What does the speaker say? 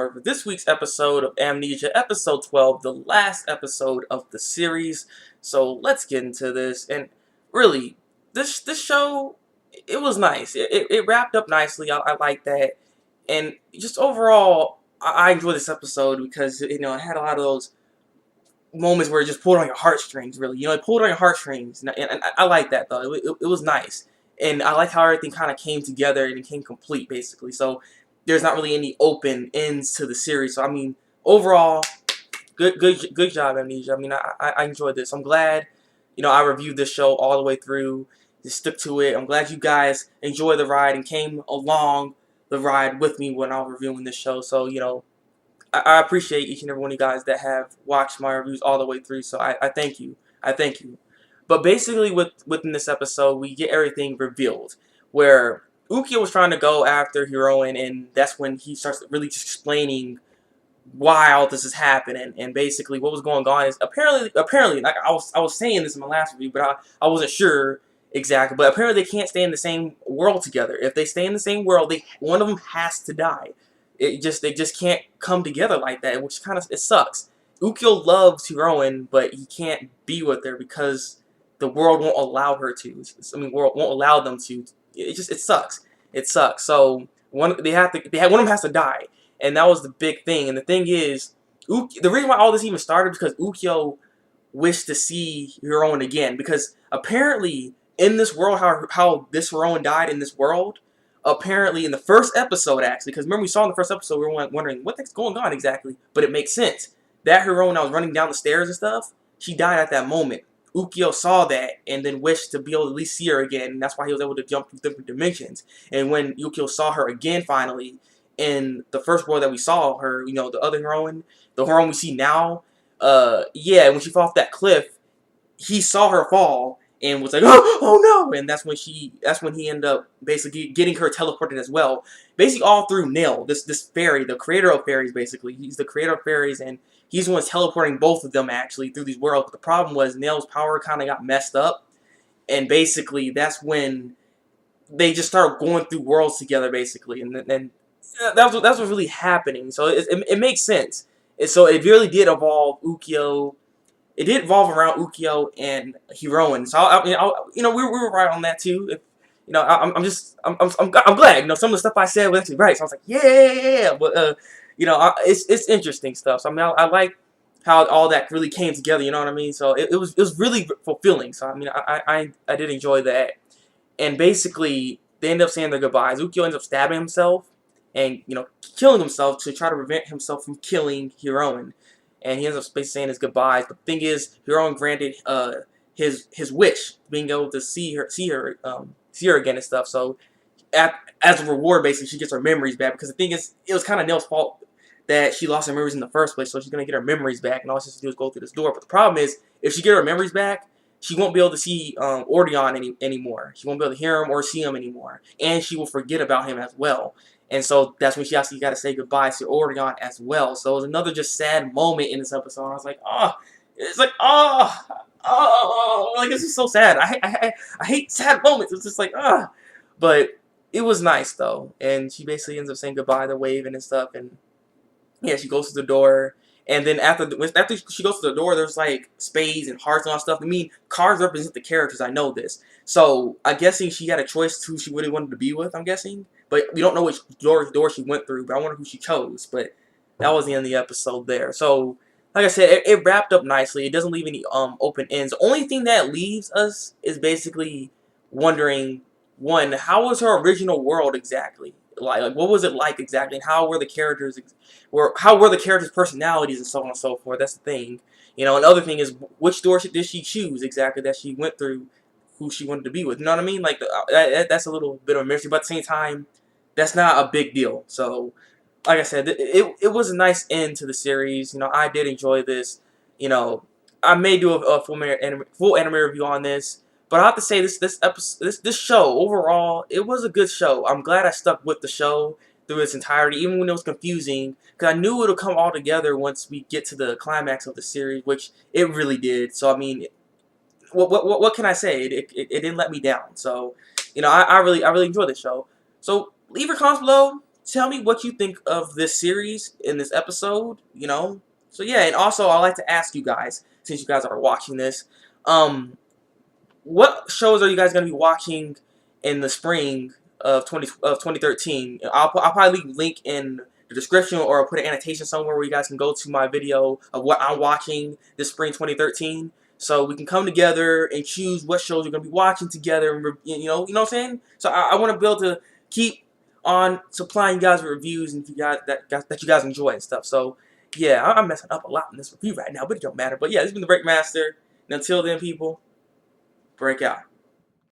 Power for this week's episode of Amnesia, episode 12, the last episode of the series. So let's get into this. And really, this show, it was nice. It wrapped up nicely. I like that. And just overall, I enjoyed this episode because, it had a lot of those moments where it just pulled on your heartstrings, really. It pulled on your heartstrings. And I like that, though. It was nice. And I like how everything kind of came together and it came complete, basically. So there's not really any open ends to the series. So, I mean, overall, good job, Amnesia. I mean, I enjoyed this. I'm glad, I reviewed this show all the way through. Just stuck to it. I'm glad you guys enjoyed the ride and came along the ride with me when I was reviewing this show. So, I appreciate each and every one of you guys that have watched my reviews all the way through. So I thank you. I thank you. But basically, within this episode, we get everything revealed. Where Ukyo was trying to go after Heroine, and that's when he starts really just explaining why all this is happening. And basically, what was going on is apparently, like I was saying this in my last review, but I wasn't sure exactly. But apparently, they can't stay in the same world together. If they stay in the same world, one of them has to die. They just can't come together like that, which it sucks. Ukyo loves Heroine, but he can't be with her because the world won't allow her to. World won't allow them to. It sucks. It sucks. So one of them has to die, and that was the big thing. And the thing is, the reason why all this even started is because Ukyo wished to see Heroine again, because apparently in this world, how this Heroine died in this world. Apparently, in the first episode, actually, because remember we saw in the first episode, we were wondering what the heck's going on exactly, but it makes sense. That Heroine that was running down the stairs and stuff, she died at that moment. Ukyo saw that and then wished to be able to at least see her again, and that's why he was able to jump through different dimensions. And when Ukyo saw her again, finally, in the first world that we saw her, the other Heroine, the Heroine we see now, when she fell off that cliff, he saw her fall and was like, oh no! And that's when he ended up basically getting her teleported as well. Basically all through Nail, this fairy, the creator of fairies, basically. He's the creator of fairies, and he's the one teleporting both of them, actually, through these worlds. But the problem was Nail's power kind of got messed up, and basically that's when they just started going through worlds together, basically. And that's what's really happening. So it makes sense. So it really did evolve Ukyo. It did revolve around Ukyo and Heroine, so we were right on that too. If I'm glad. Some of the stuff I said was actually right. So I was like, yeah. But it's interesting stuff. So I mean, I like how all that really came together. You know what I mean? So it was really fulfilling. So I mean, I did enjoy that. And basically, they end up saying their goodbyes. Ukyo ends up stabbing himself and killing himself to try to prevent himself from killing Heroine. And he ends up basically saying his goodbyes. But the thing is, Heroine granted his wish, being able to see her again and stuff. So as a reward, basically, she gets her memories back. Because the thing is, it was kind of Nail's fault that she lost her memories in the first place. So she's gonna get her memories back, and all she has to do is go through this door. But the problem is, if she gets her memories back, she won't be able to see Ordeon anymore. She won't be able to hear him or see him anymore, and she will forget about him as well. And so that's when she actually got to say goodbye to Ordeon as well. So it was another just sad moment in this episode. I was like, like this is so sad. I hate sad moments. It's just like, but it was nice though. And she basically ends up saying goodbye to waving and stuff. And yeah, she goes to the door. And then after she goes to the door, there's like spades and hearts and all that stuff. I mean, cards represent the characters. I know this. So I'm guessing she had a choice who she really wanted to be with. I'm guessing. But we don't know which door she went through, but I wonder who she chose. But that was the end of the episode there. So, like I said, it wrapped up nicely. It doesn't leave any open ends. The only thing that leaves us is basically wondering, one, how was her original world exactly? Like what was it like exactly? And how were the characters personalities and so on and so forth? That's the thing. Another thing is, which door did she choose exactly that she went through, who she wanted to be with? You know what I mean? Like that's a little bit of a mystery, but at the same time, that's not a big deal. So, like I said, it was a nice end to the series. I did enjoy this. I may do a full anime review on this, but I have to say this show overall, it was a good show. I'm glad I stuck with the show through its entirety, even when it was confusing, because I knew it would come all together once we get to the climax of the series, which it really did. So I mean, what can I say? It didn't let me down. So I really enjoyed the show. So leave your comments below. tell me what you think of this series in this episode, you know? So yeah, and also I'd like to ask you guys, since you guys are watching this, what shows are you guys going to be watching in the spring of 2013? I'll probably leave a link in the description, or I'll put an annotation somewhere where you guys can go to my video of what I'm watching this spring 2013. So we can come together and choose what shows we're going to be watching together, and you know what I'm saying? So I want to be able to keep on supplying you guys with reviews, and if you guys that you guys enjoy and stuff. So yeah, I'm messing up a lot in this review right now, but it don't matter. But yeah, this has been the Breakmaster, and until then, people, break out.